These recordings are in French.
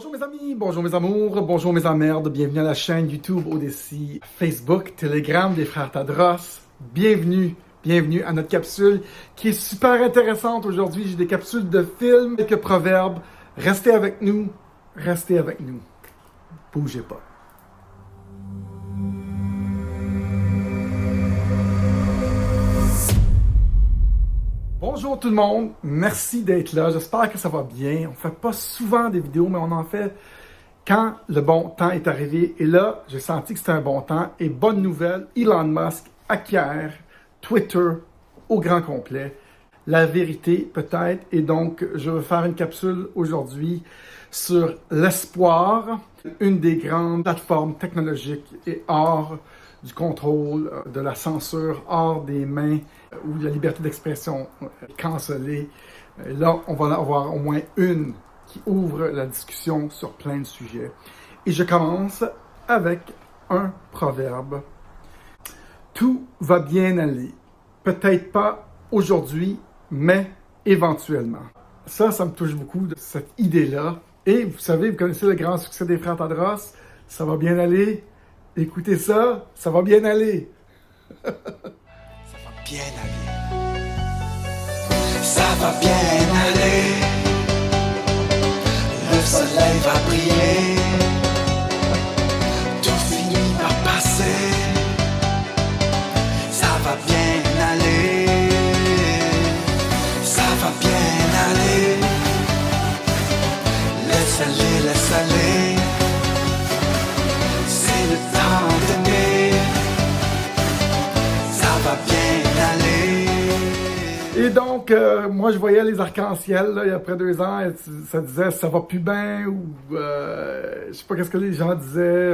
Bonjour mes amis, bonjour mes amours, bonjour mes emmerdes, bienvenue à la chaîne YouTube Odyssey, Facebook, Telegram des frères Tadros. Bienvenue à notre capsule qui est super intéressante aujourd'hui. J'ai des capsules de films, quelques proverbes. Restez avec nous, bougez pas. Bonjour tout le monde, merci d'être là, j'espère que ça va bien. On ne fait pas souvent des vidéos, mais on en fait quand le bon temps est arrivé. Et là, j'ai senti que c'était un bon temps. Et bonne nouvelle, Elon Musk acquiert Twitter au grand complet. La vérité peut-être. Et donc, je vais faire une capsule aujourd'hui sur l'espoir, une des grandes plateformes technologiques et hors du contrôle, de la censure, hors des mains où la liberté d'expression est cancellée. Là, on va en avoir au moins une qui ouvre la discussion sur plein de sujets. Et je commence avec un proverbe. Tout va bien aller. Peut-être pas aujourd'hui, mais éventuellement. Ça me touche beaucoup, de cette idée-là. Et vous savez, vous connaissez le grand succès des frères Tadros. Ça va bien aller. Écoutez ça, ça va bien aller. Ça va bien aller. Ça va bien aller. Le soleil va briller. Tout finit par passer. Ça va bien aller. Ça va bien aller. Laisse aller, laisse aller. C'est le temps d'aimer. Ça va bien aller. Et donc, moi, je voyais les arcs-en-ciel, là, il y a près 2 ans, et ça disait « ça va plus bien » ou je sais pas qu'est-ce que les gens disaient,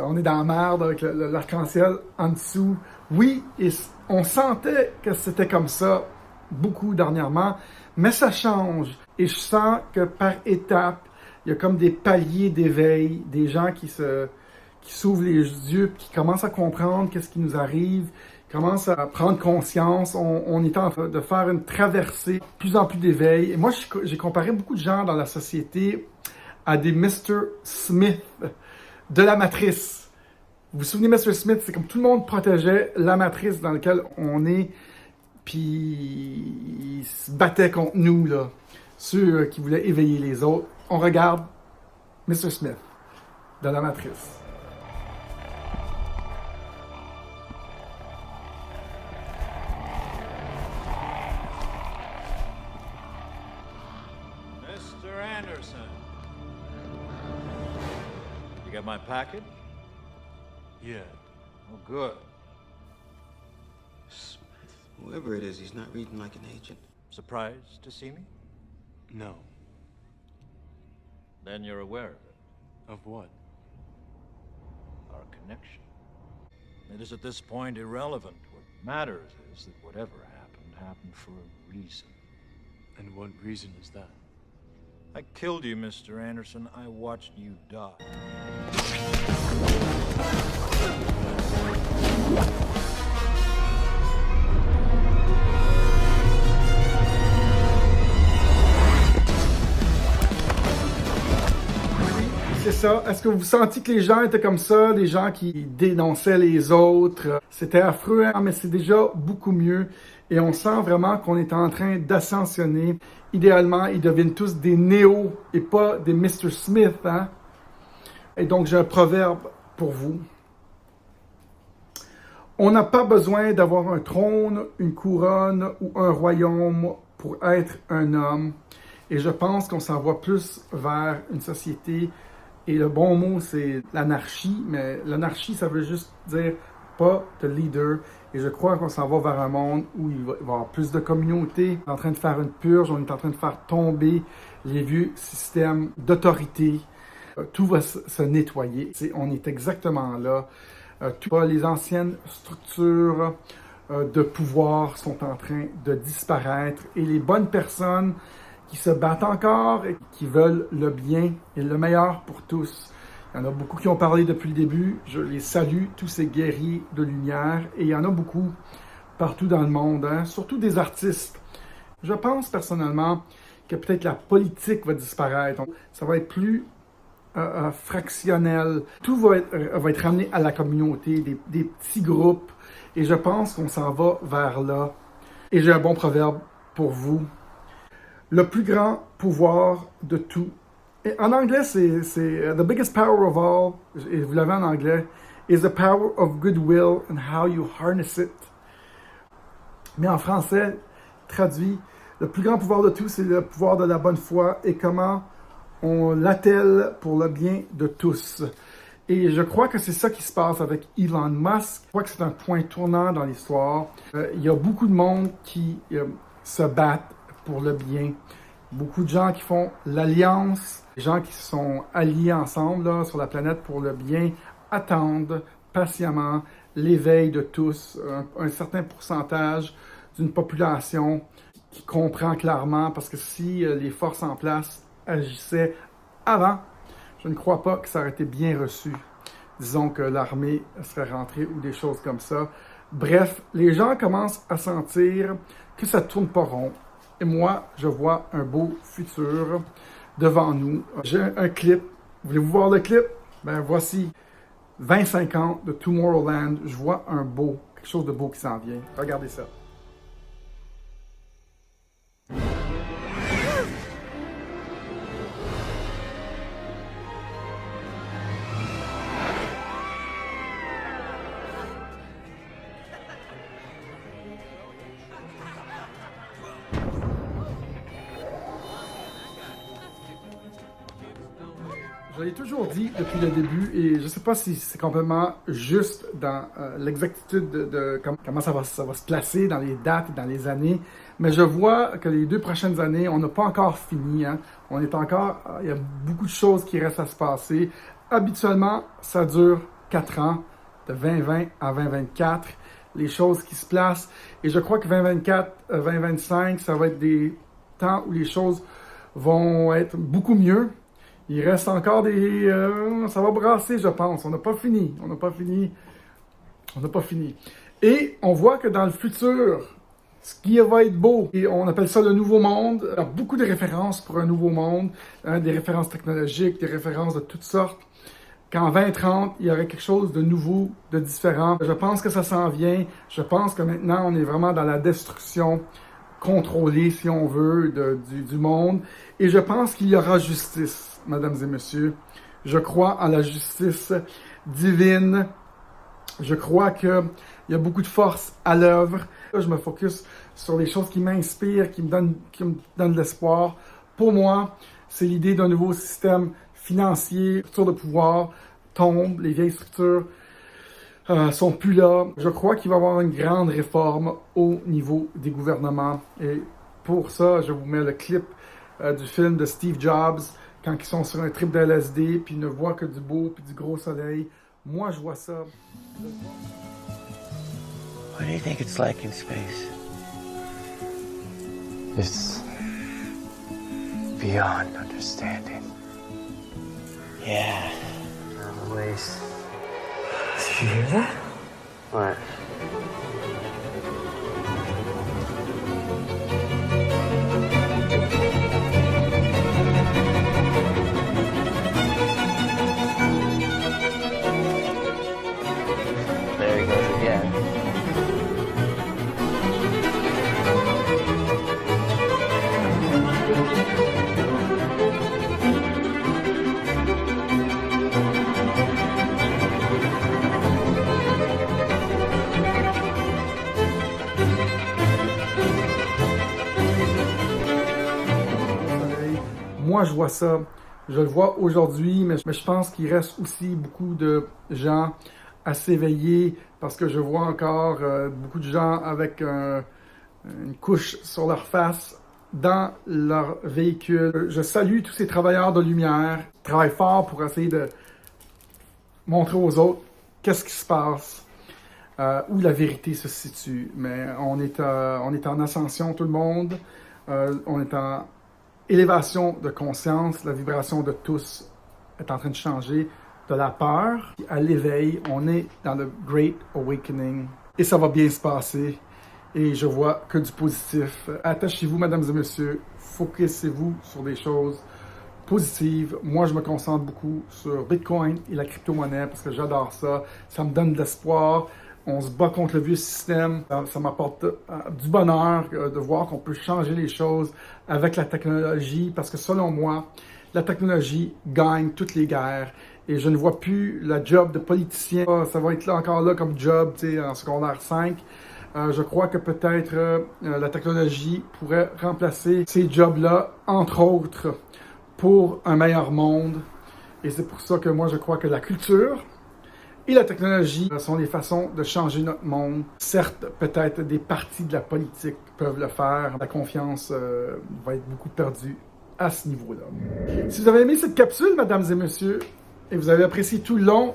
on est dans la merde avec l'arc-en-ciel en dessous. Oui, et on sentait que c'était comme ça beaucoup dernièrement, mais ça change. Et je sens que par étapes, il y a comme des paliers d'éveil, des gens qui s'ouvrent les yeux, qui commencent à comprendre qu'est-ce qui nous arrive, commencent à prendre conscience. On est en train de faire une traversée, de plus en plus d'éveil. Et moi, j'ai comparé beaucoup de gens dans la société à des Mr. Smith de la Matrice. Vous vous souvenez, Mr. Smith, c'est comme tout le monde protégeait la matrice dans laquelle on est, puis il se battait contre nous, là, ceux qui voulaient éveiller les autres. On regarde Mr. Smith de la Matrice. Mr. Anderson, you got my package? Yeah. Oh, good. Smith. Whoever it is, he's not reading like an agent. Surprised to see me? No. Then you're aware of it, Of what? our connection. It is at this point irrelevant. What matters is that whatever happened for a reason. And what reason is that? I killed you, Mr. Anderson. I watched you die. C'est ça. Est-ce que vous sentiez que les gens étaient comme ça, des gens qui dénonçaient les autres? C'était affreux, hein, mais c'est déjà beaucoup mieux. Et on sent vraiment qu'on est en train d'ascensionner. Idéalement, ils deviennent tous des Néo et pas des Mr. Smith. Hein? Et donc, j'ai un proverbe pour vous. On n'a pas besoin d'avoir un trône, une couronne ou un royaume pour être un homme. Et je pense qu'on s'en va plus vers une société. Et le bon mot, c'est l'anarchie, mais l'anarchie, ça veut juste dire pas de leader. Et je crois qu'on s'en va vers un monde où il va y avoir plus de communautés. On est en train de faire une purge, on est en train de faire tomber les vieux systèmes d'autorité. Tout va se nettoyer. On est exactement là. Les anciennes structures de pouvoir sont en train de disparaître. Et les bonnes personnes qui se battent encore et qui veulent le bien et le meilleur pour tous. Il y en a beaucoup qui ont parlé depuis le début. Je les salue, tous ces guerriers de lumière. Et il y en a beaucoup partout dans le monde, hein, surtout des artistes. Je pense personnellement que peut-être la politique va disparaître. Ça va être plus fractionnel. Tout va être ramené à la communauté, des petits groupes. Et je pense qu'on s'en va vers là. Et j'ai un bon proverbe pour vous. Le plus grand pouvoir de tout. Et en anglais, c'est The biggest power of all, et vous l'avez en anglais, is the power of goodwill and how you harness it. Mais en français, traduit, le plus grand pouvoir de tout, c'est le pouvoir de la bonne foi et comment on l'attelle pour le bien de tous. Et je crois que c'est ça qui se passe avec Elon Musk. Je crois que c'est un point tournant dans l'histoire. Il y a beaucoup de monde qui se battent pour le bien. Beaucoup de gens qui font l'alliance, des gens qui se sont alliés ensemble là, sur la planète pour le bien, attendent patiemment l'éveil de tous, un certain pourcentage d'une population qui comprend clairement, parce que si les forces en place agissaient avant, je ne crois pas que ça aurait été bien reçu. Disons que l'armée serait rentrée ou des choses comme ça. Bref, les gens commencent à sentir que ça ne tourne pas rond. Et moi, je vois un beau futur devant nous. J'ai un clip. Voulez-vous voir le clip? Ben voici 25 ans de Tomorrowland. Je vois quelque chose de beau qui s'en vient. Regardez ça. Je l'ai toujours dit depuis le début et je ne sais pas si c'est complètement juste dans l'exactitude de comment ça va se placer dans les dates et dans les années, mais je vois que les 2 prochaines années, on n'a pas encore fini. Hein. Il y a beaucoup de choses qui restent à se passer. Habituellement, ça dure 4 ans, de 2020 à 2024, les choses qui se placent. Et je crois que 2024, 2025, ça va être des temps où les choses vont être beaucoup mieux. Il reste encore ça va brasser, je pense. On n'a pas fini. Et on voit que dans le futur, ce qui va être beau, et on appelle ça le nouveau monde. Il y a beaucoup de références pour un nouveau monde, hein, des références technologiques, des références de toutes sortes. Qu'en 2030, il y aurait quelque chose de nouveau, de différent. Je pense que ça s'en vient. Je pense que maintenant, on est vraiment dans la destruction contrôlée, si on veut, du monde. Et je pense qu'il y aura justice. Mesdames et messieurs, je crois à la justice divine. Je crois qu'il y a beaucoup de force à l'œuvre. Je me focus sur les choses qui m'inspirent, qui me donnent de l'espoir. Pour moi, c'est l'idée d'un nouveau système financier. Les structures de pouvoir tombent, les vieilles structures sont plus là. Je crois qu'il va y avoir une grande réforme au niveau des gouvernements. Et pour ça, je vous mets le clip du film de Steve Jobs, quand ils sont sur un trip de LSD, puis ils ne voient que du beau, puis du gros soleil. Moi, je vois ça. What do you think it's like in space? It's beyond understanding. Yeah. Always. Did you hear that? What? There he goes again. Moi, je vois ça. Je le vois aujourd'hui, mais je pense qu'il reste aussi beaucoup de gens à s'éveiller parce que je vois encore beaucoup de gens avec une couche sur leur face dans leur véhicule. Je salue tous ces travailleurs de lumière qui travaillent fort pour essayer de montrer aux autres qu'est-ce qui se passe, où la vérité se situe. Mais on est en ascension, tout le monde. On est en élévation de conscience. La vibration de tous est en train de changer. De la peur à l'éveil, on est dans le Great Awakening. Et ça va bien se passer. Et je vois que du positif. Attachez-vous, mesdames et messieurs. Focussez-vous sur des choses positive. Moi, je me concentre beaucoup sur Bitcoin et la crypto-monnaie parce que j'adore ça. Ça me donne de l'espoir. On se bat contre le vieux système. Ça m'apporte du bonheur de voir qu'on peut changer les choses avec la technologie parce que selon moi, la technologie gagne toutes les guerres et je ne vois plus la job de politicien. Ça va être là encore là comme job, tu sais, en secondaire 5. Je crois que peut-être la technologie pourrait remplacer ces jobs-là, entre autres, pour un meilleur monde. Et c'est pour ça que moi, je crois que la culture et la technologie sont les façons de changer notre monde. Certes, peut-être des partis de la politique peuvent le faire. La confiance va être beaucoup perdue à ce niveau-là. Si vous avez aimé cette capsule, mesdames et messieurs, et vous avez apprécié tout le long,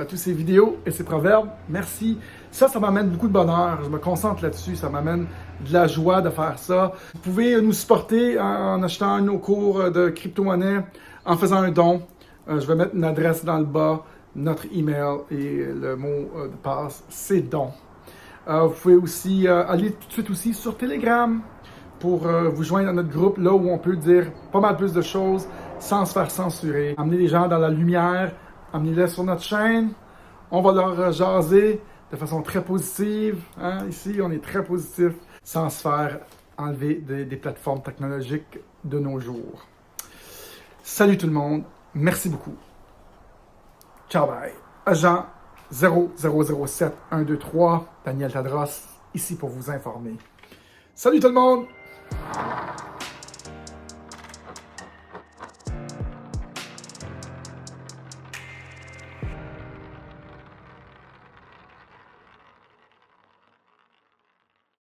toutes ces vidéos et ces proverbes, merci. Ça m'amène beaucoup de bonheur. Je me concentre là-dessus. Ça m'amène de la joie de faire ça. Vous pouvez nous supporter en achetant nos cours de crypto-monnaie, en faisant un don. Je vais mettre une adresse dans le bas, notre email et le mot de passe, c'est don. Vous pouvez aussi aller tout de suite aussi sur Telegram pour vous joindre à notre groupe, là où on peut dire pas mal plus de choses sans se faire censurer. Amener les gens dans la lumière, amenez-les sur notre chaîne. On va leur jaser de façon très positive. Hein? Ici, on est très positif sans se faire enlever des plateformes technologiques de nos jours. Salut tout le monde. Merci beaucoup. Ciao, bye. Agent 0007123, Daniel Tadros, ici pour vous informer. Salut tout le monde!